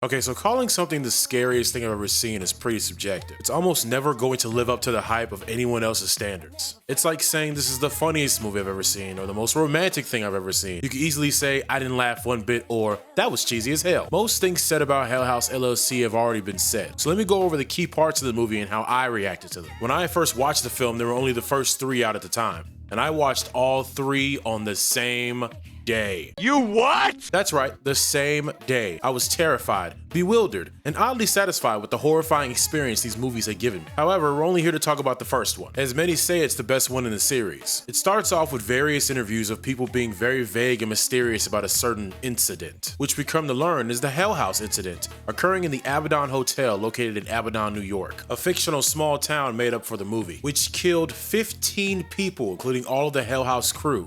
Okay, so calling something the scariest thing I've ever seen is pretty subjective. It's almost never going to live up to the hype of anyone else's standards. It's like saying this is the funniest movie I've ever seen or the most romantic thing I've ever seen. You could easily say, I didn't laugh one bit, or that was cheesy as hell. Most things said about Hell House LLC have already been said. So let me go over the key parts of the movie and how I reacted to them. When I first watched the film, there were only the first 3 out at the time. And I watched all 3 on the same day. You what? That's right, the same day. I was terrified, bewildered, and oddly satisfied with the horrifying experience these movies had given me. However, we're only here to talk about the first one. As many say, it's the best one in the series. It starts off with various interviews of people being very vague and mysterious about a certain incident, which we come to learn is the Hell House incident, occurring in the Abaddon Hotel located in Abaddon, New York, a fictional small town made up for the movie, which killed 15 people, including all of the Hell House crew.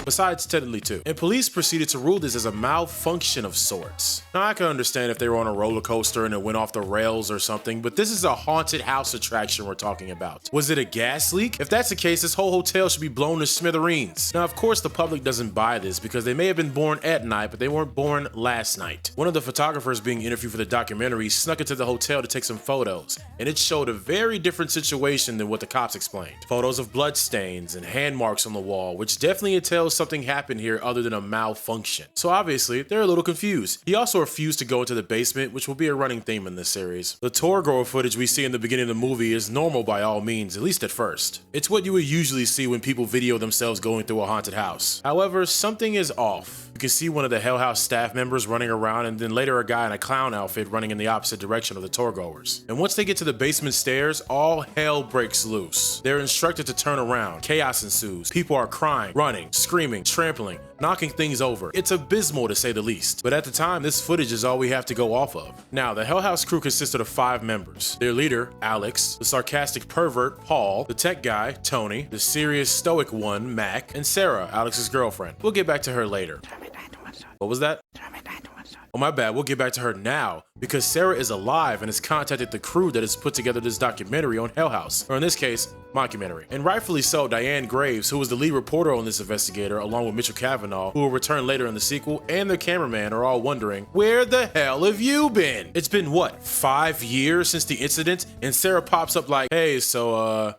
Besides technically 2. And police proceeded to rule this as a malfunction of sorts. Now I can understand if they were on a roller coaster and it went off the rails or something, but this is a haunted house attraction we're talking about. Was it a gas leak? If that's the case, this whole hotel should be blown to smithereens. Now of course the public doesn't buy this because they may have been born at night, but they weren't born last night. One of the photographers being interviewed for the documentary snuck into the hotel to take some photos, and it showed a very different situation than what the cops explained. Photos of blood stains and hand marks on the wall, which definitely entails something happened here other than a malfunction. So obviously, they're a little confused. He also refused to go into the basement, which will be a running theme in this series. The tour goer footage we see in the beginning of the movie is normal by all means, at least at first. It's what you would usually see when people video themselves going through a haunted house. However, something is off. You can see one of the Hell House staff members running around, and then later a guy in a clown outfit running in the opposite direction of the tour goers. And once they get to the basement stairs, all hell breaks loose. They're instructed to turn around. Chaos ensues. People are crying, running, screaming, trampling, knocking things over. It's abysmal to say the least. But at the time, this footage is all we have to go off of. Now, the Hell House crew consisted of 5 members. Their leader, Alex, the sarcastic pervert, Paul, the tech guy, Tony, the serious stoic one, Mac, and Sarah, Alex's girlfriend. We'll get back to her later. What was that? Oh, my bad. We'll get back to her now because Sarah is alive and has contacted the crew that has put together this documentary on Hell House, or in this case, mockumentary. And rightfully so, Diane Graves, who was the lead reporter on this investigator, along with Mitchell Cavanaugh, who will return later in the sequel, and the cameraman are all wondering, where the hell have you been? It's been what, 5 years since the incident? And Sarah pops up like, hey, so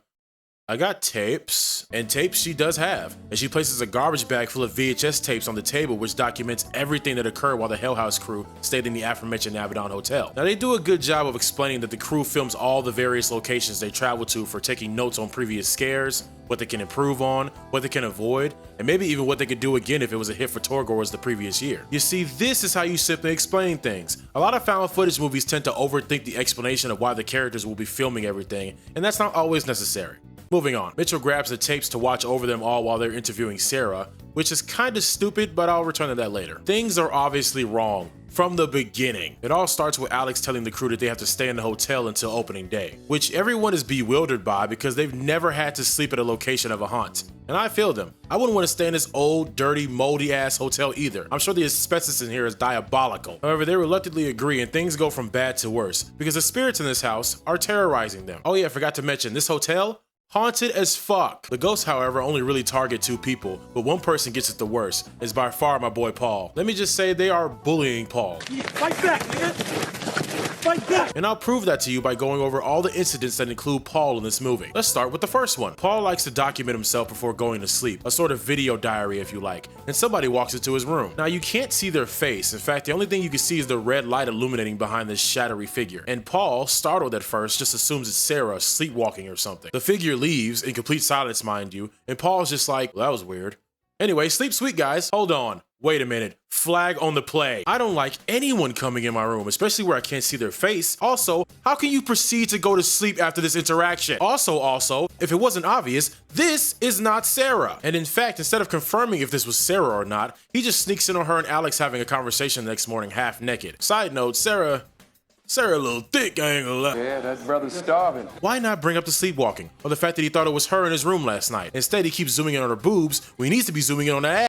I got tapes, and tapes she does have, and she places a garbage bag full of VHS tapes on the table which documents everything that occurred while the Hell House crew stayed in the aforementioned Abaddon Hotel. Now they do a good job of explaining that the crew films all the various locations they travel to for taking notes on previous scares, what they can improve on, what they can avoid, and maybe even what they could do again if it was a hit for tourgoers the previous year. You see, this is how you simply explain things. A lot of found footage movies tend to overthink the explanation of why the characters will be filming everything, and that's not always necessary. Moving on, Mitchell grabs the tapes to watch over them all while they're interviewing Sarah, which is kinda stupid, but I'll return to that later. Things are obviously wrong from the beginning. It all starts with Alex telling the crew that they have to stay in the hotel until opening day, which everyone is bewildered by because they've never had to sleep at a location of a haunt. And I feel them. I wouldn't want to stay in this old, dirty, moldy ass hotel either. I'm sure the asbestos in here is diabolical. However, they reluctantly agree and things go from bad to worse because the spirits in this house are terrorizing them. Oh yeah, I forgot to mention, this hotel? Haunted as fuck. The ghosts, however, only really target 2 people, but one person gets it the worst. It's by far my boy Paul. Let me just say they are bullying Paul. Fight back, man! Fight back! And I'll prove that to you by going over all the incidents that include Paul in this movie. Let's start with the first one. Paul likes to document himself before going to sleep, a sort of video diary if you like, and somebody walks into his room. Now you can't see their face. In fact, the only thing you can see is the red light illuminating behind this shadowy figure. And Paul, startled at first, just assumes it's Sarah sleepwalking or something. The figure leaves in complete silence, mind you, and Paul's just like, well, that was weird. Anyway, sleep sweet, guys. Hold on. Wait a minute. Flag on the play. I don't like anyone coming in my room, especially where I can't see their face. Also, how can you proceed to go to sleep after this interaction? Also, if it wasn't obvious, this is not Sarah. And in fact, instead of confirming if this was Sarah or not, he just sneaks in on her and Alex having a conversation the next morning half naked. Side note, Sarah a little thick, I ain't gonna lie. Yeah, that brother's starving. Why not bring up the sleepwalking? Or the fact that he thought it was her in his room last night? Instead, he keeps zooming in on her boobs when he needs to be zooming in on her ass.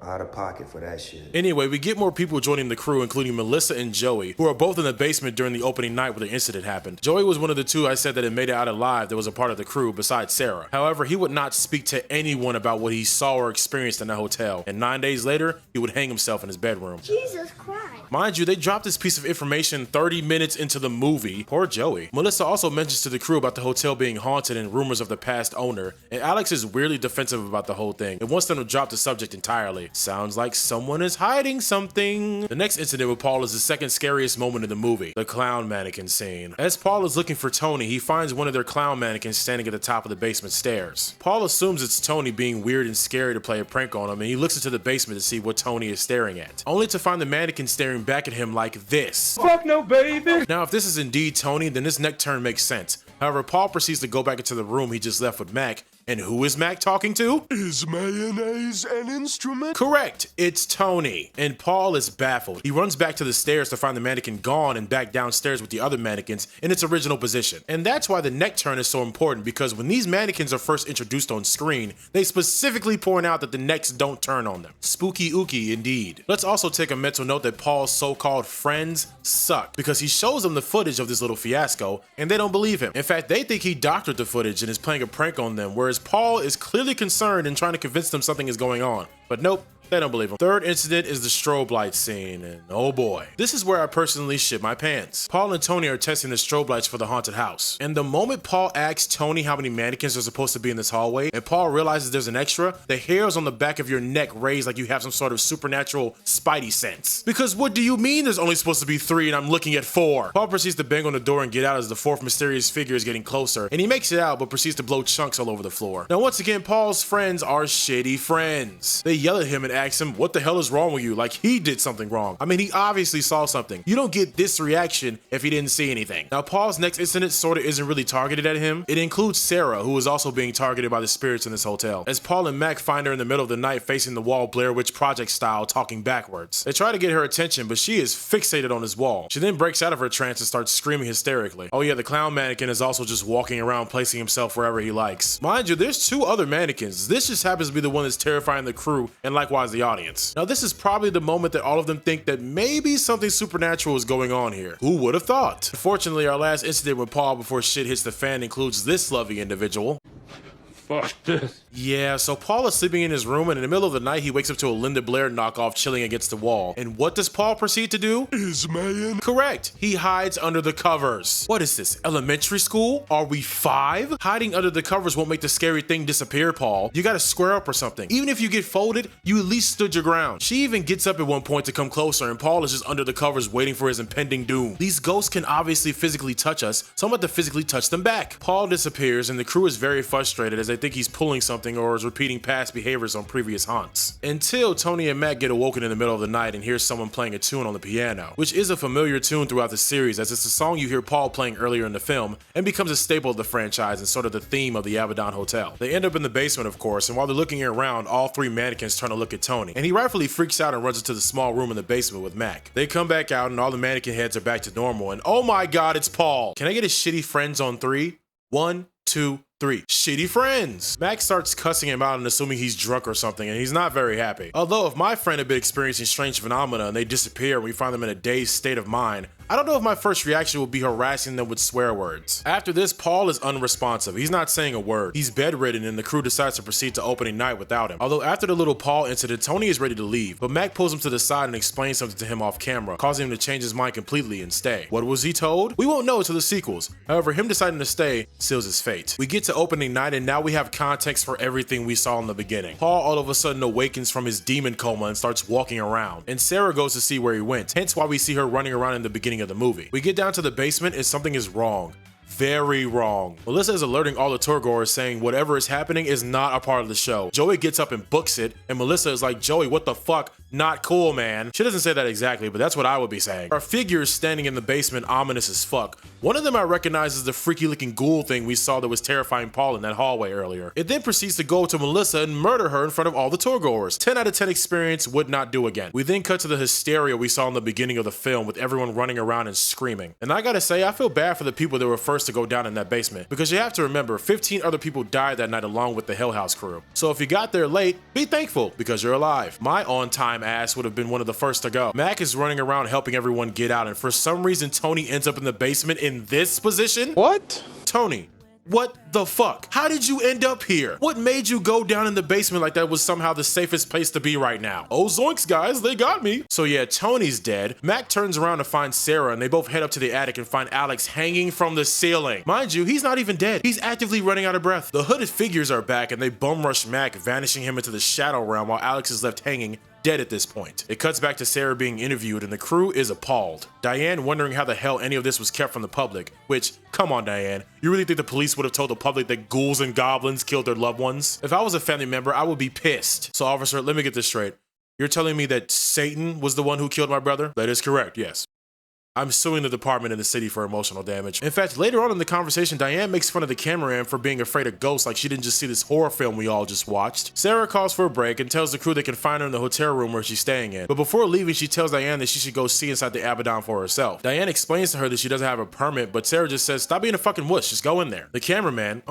Out of pocket for that shit. Anyway, we get more people joining the crew, including Melissa and Joey, who are both in the basement during the opening night where the incident happened. Joey was one of the 2 I said that had made it out alive that was a part of the crew besides Sarah. However, he would not speak to anyone about what he saw or experienced in the hotel, and 9 days later, he would hang himself in his bedroom. Jesus Christ. Mind you, they dropped this piece of information 30 minutes into the movie. Poor Joey. Melissa also mentions to the crew about the hotel being haunted and rumors of the past owner, and Alex is weirdly defensive about the whole thing and wants them to drop the subject entirely. Sounds like someone is hiding something. The next incident with Paul is the second scariest moment in the movie, the clown mannequin scene. As Paul is looking for Tony, he finds one of their clown mannequins standing at the top of the basement stairs. Paul assumes it's Tony being weird and scary to play a prank on him, and he looks into the basement to see what Tony is staring at, only to find the mannequin staring back at him like this. Fuck no, baby! Now, if this is indeed Tony, then this neck turn makes sense. However, Paul proceeds to go back into the room he just left with Mac. And who is Mac talking to? Is mayonnaise an instrument? Correct, it's Tony. And Paul is baffled. He runs back to the stairs to find the mannequin gone and back downstairs with the other mannequins in its original position. And that's why the neck turn is so important, because when these mannequins are first introduced on screen, they specifically point out that the necks don't turn on them. Spooky ooky indeed. Let's also take a mental note that Paul's so-called friends suck, because he shows them the footage of this little fiasco and they don't believe him. In fact, they think he doctored the footage and is playing a prank on them, whereas Paul is clearly concerned and trying to convince them something is going on. But nope, they don't believe him. Third incident is the strobe light scene, and oh boy. This is where I personally shit my pants. Paul and Tony are testing the strobe lights for the haunted house. And the moment Paul asks Tony how many mannequins are supposed to be in this hallway, and Paul realizes there's an extra, the hairs on the back of your neck raise like you have some sort of supernatural spidey sense. Because what do you mean there's only supposed to be 3 and I'm looking at 4? Paul proceeds to bang on the door and get out as the 4th mysterious figure is getting closer, and he makes it out but proceeds to blow chunks all over the floor. Now once again, Paul's friends are shitty friends. They yell at him and ask him, what the hell is wrong with you? Like he did something wrong. I mean, he obviously saw something. You don't get this reaction if he didn't see anything. Now, Paul's next incident sorta isn't really targeted at him. It includes Sarah, who is also being targeted by the spirits in this hotel, as Paul and Mac find her in the middle of the night facing the wall Blair Witch Project style, talking backwards. They try to get her attention, but she is fixated on his wall. She then breaks out of her trance and starts screaming hysterically. Oh yeah, the clown mannequin is also just walking around placing himself wherever he likes. Mind you, there's 2 other mannequins. This just happens to be the one that's terrifying the crew and likewise the audience. Now this is probably the moment that all of them think that maybe something supernatural is going on here. Who would have thought? Unfortunately, our last incident with Paul before shit hits the fan includes this lovely individual. Fuck this. Yeah, so Paul is sleeping in his room, and in the middle of the night, he wakes up to a Linda Blair knockoff chilling against the wall. And what does Paul proceed to do? Is mayonnaise? Correct. He hides under the covers. What is this, elementary school? Are we 5? Hiding under the covers won't make the scary thing disappear, Paul. You gotta square up or something. Even if you get folded, you at least stood your ground. She even gets up at one point to come closer, and Paul is just under the covers waiting for his impending doom. These ghosts can obviously physically touch us, so I'm about to physically touch them back. Paul disappears, and the crew is very frustrated as they think he's pulling something or is repeating past behaviors on previous haunts. Until Tony and Mac get awoken in the middle of the night and hear someone playing a tune on the piano, which is a familiar tune throughout the series, as it's a song you hear Paul playing earlier in the film and becomes a staple of the franchise and sort of the theme of the Abaddon Hotel. They end up in the basement, of course, and while they're looking around, all 3 mannequins turn to look at Tony, and he rightfully freaks out and runs into the small room in the basement with Mac. They come back out and all the mannequin heads are back to normal, and oh my god, it's Paul! Can I get a shitty friends on 3? 1, 2, 3. Shitty friends. Max starts cussing him out and assuming he's drunk or something, and he's not very happy. Although if my friend had been experiencing strange phenomena and they disappear and we find them in a dazed state of mind, I don't know if my first reaction would be harassing them with swear words. After this, Paul is unresponsive. He's not saying a word. He's bedridden and the crew decides to proceed to opening night without him. Although after the little Paul incident, Tony is ready to leave, but Mac pulls him to the side and explains something to him off camera, causing him to change his mind completely and stay. What was he told? We won't know until the sequels. However, him deciding to stay seals his fate. We get to opening night and now we have context for everything we saw in the beginning. Paul all of a sudden awakens from his demon coma and starts walking around, and Sarah goes to see where he went, hence why we see her running around in the beginning of the movie. We get down to the basement and something is wrong. Very wrong. Melissa is alerting all the tour goers saying whatever is happening is not a part of the show. Joey gets up and books it, and Melissa is like, Joey, what the fuck? Not cool, man. She doesn't say that exactly, but that's what I would be saying. Our figures standing in the basement, ominous as fuck. One of them I recognize as the freaky looking ghoul thing we saw that was terrifying Paul in that hallway earlier. It then proceeds to go to Melissa and murder her in front of all the tour goers. 10 out of 10 experience, would not do again. We then cut to the hysteria we saw in the beginning of the film with everyone running around and screaming. And I gotta say, I feel bad for the people that were first to go down in that basement, because you have to remember 15 other people died that night along with the Hell House crew. So if you got there late, be thankful because you're alive. My on-time ass would have been one of the first to go. Mac is running around helping everyone get out, and for some reason Tony ends up in the basement in this position. What? Tony, What the fuck? How did you end up here? What made you go down in the basement like that was somehow the safest place to be right now? Oh zoinks guys, they got me. So yeah, Tony's dead. Mac turns around to find Sarah and they both head up to the attic and find Alex hanging from the ceiling. Mind you, he's not even dead. He's actively running out of breath. The hooded figures are back and they bum rush Mac, vanishing him into the shadow realm while Alex is left hanging dead at this point. It cuts back to Sarah being interviewed and the crew is appalled. Diane wondering how the hell any of this was kept from the public, which, come on Diane, you really think the police would have told the public that ghouls and goblins killed their loved ones? If I was a family member, I would be pissed. So officer, let me get this straight. You're telling me that Satan was the one who killed my brother? That is correct, yes. I'm suing the department in the city for emotional damage. In fact, later on in the conversation, Diane makes fun of the cameraman for being afraid of ghosts like she didn't just see this horror film we all just watched. Sarah calls for a break and tells the crew they can find her in the hotel room where she's staying in. But before leaving, she tells Diane that she should go see inside the Abaddon for herself. Diane explains to her that she doesn't have a permit, but Sarah just says, stop being a fucking wuss, just go in there. The cameraman,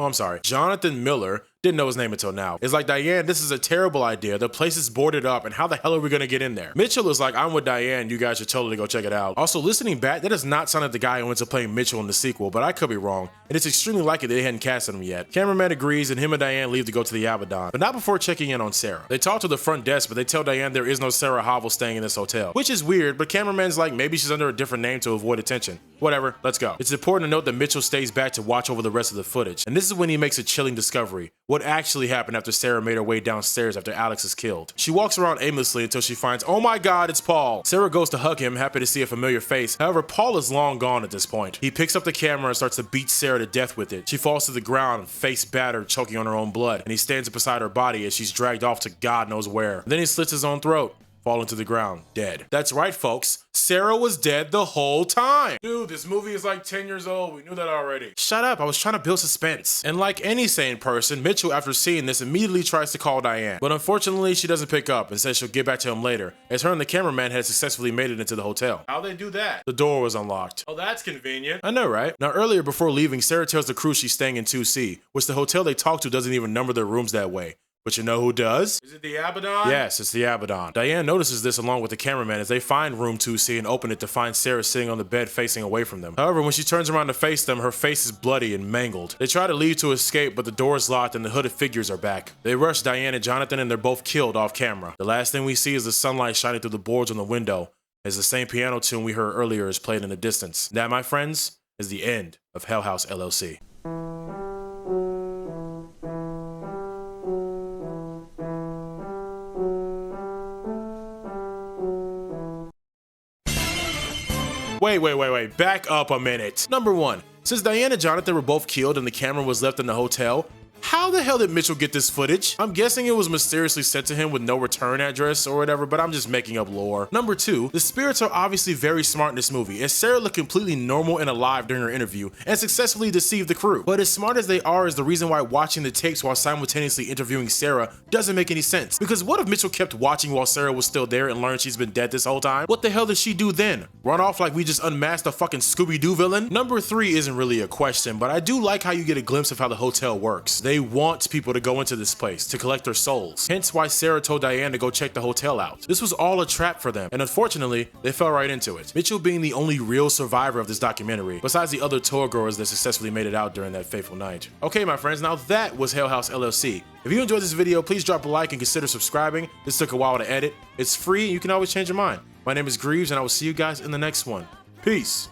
Jonathan Miller, didn't know his name until now. It's like, Diane, this is a terrible idea. The place is boarded up, and how the hell are we gonna get in there? Mitchell is like, I'm with Diane, you guys should totally go check it out. Also, listening back, that does not sound like the guy who went to play Mitchell in the sequel, but I could be wrong, and it's extremely likely they hadn't casted him yet. Cameraman agrees, and him and Diane leave to go to the Abaddon, but not before checking in on Sarah. They talk to the front desk, but they tell Diane there is no Sarah Hovel staying in this hotel, which is weird, but cameraman's like, maybe she's under a different name to avoid attention. Whatever, let's go. It's important to note that Mitchell stays back to watch over the rest of the footage, and this is when he makes a chilling discovery. What actually happened after Sarah made her way downstairs after Alex is killed. She walks around aimlessly until she finds, oh my god, it's Paul. Sarah goes to hug him, happy to see a familiar face. However, Paul is long gone at this point. He picks up the camera and starts to beat Sarah to death with it. She falls to the ground, face battered, choking on her own blood, and he stands beside her body as she's dragged off to God knows where. Then he slits his own throat, falling to the ground, dead. That's right, folks. Sarah was dead the whole time. Dude, this movie is like 10 years old. We knew that already. Shut up. I was trying to build suspense. And like any sane person, Mitchell, after seeing this, immediately tries to call Diane. But unfortunately, she doesn't pick up and says she'll get back to him later, as her and the cameraman had successfully made it into the hotel. How'd they do that? The door was unlocked. Oh, that's convenient. I know, right? Now, earlier before leaving, Sarah tells the crew she's staying in 2C, which the hotel they talk to doesn't even number their rooms that way. But you know who does? Is it the Abaddon? Yes, it's the Abaddon. Diane notices this along with the cameraman as they find room 2C and open it to find Sarah sitting on the bed facing away from them. However, when she turns around to face them, her face is bloody and mangled. They try to leave to escape, but the door is locked and the hooded figures are back. They rush Diane and Jonathan and they're both killed off camera. The last thing we see is the sunlight shining through the boards on the window as the same piano tune we heard earlier is played in the distance. That, my friends, is the end of Hell House LLC. Wait, back up a minute. Number one, since Diane and Jonathan were both killed and the camera was left in the hotel, how the hell did Mitchell get this footage? I'm guessing it was mysteriously sent to him with no return address or whatever, but I'm just making up lore. Number two, the spirits are obviously very smart in this movie, as Sarah looked completely normal and alive during her interview and successfully deceived the crew. But as smart as they are is the reason why watching the tapes while simultaneously interviewing Sarah doesn't make any sense. Because what if Mitchell kept watching while Sarah was still there and learned she's been dead this whole time? What the hell did she do then? Run off like we just unmasked a fucking Scooby-Doo villain? Number three isn't really a question, but I do like how you get a glimpse of how the hotel works. They want people to go into this place to collect their souls. Hence why Sarah told Diane to go check the hotel out. This was all a trap for them, and unfortunately, they fell right into it. Mitchell being the only real survivor of this documentary, besides the other tour goers that successfully made it out during that fateful night. Okay, my friends, now that was Hell House LLC. If you enjoyed this video, please drop a like and consider subscribing. This took a while to edit. It's free and you can always change your mind. My name is Greaves and I will see you guys in the next one. Peace.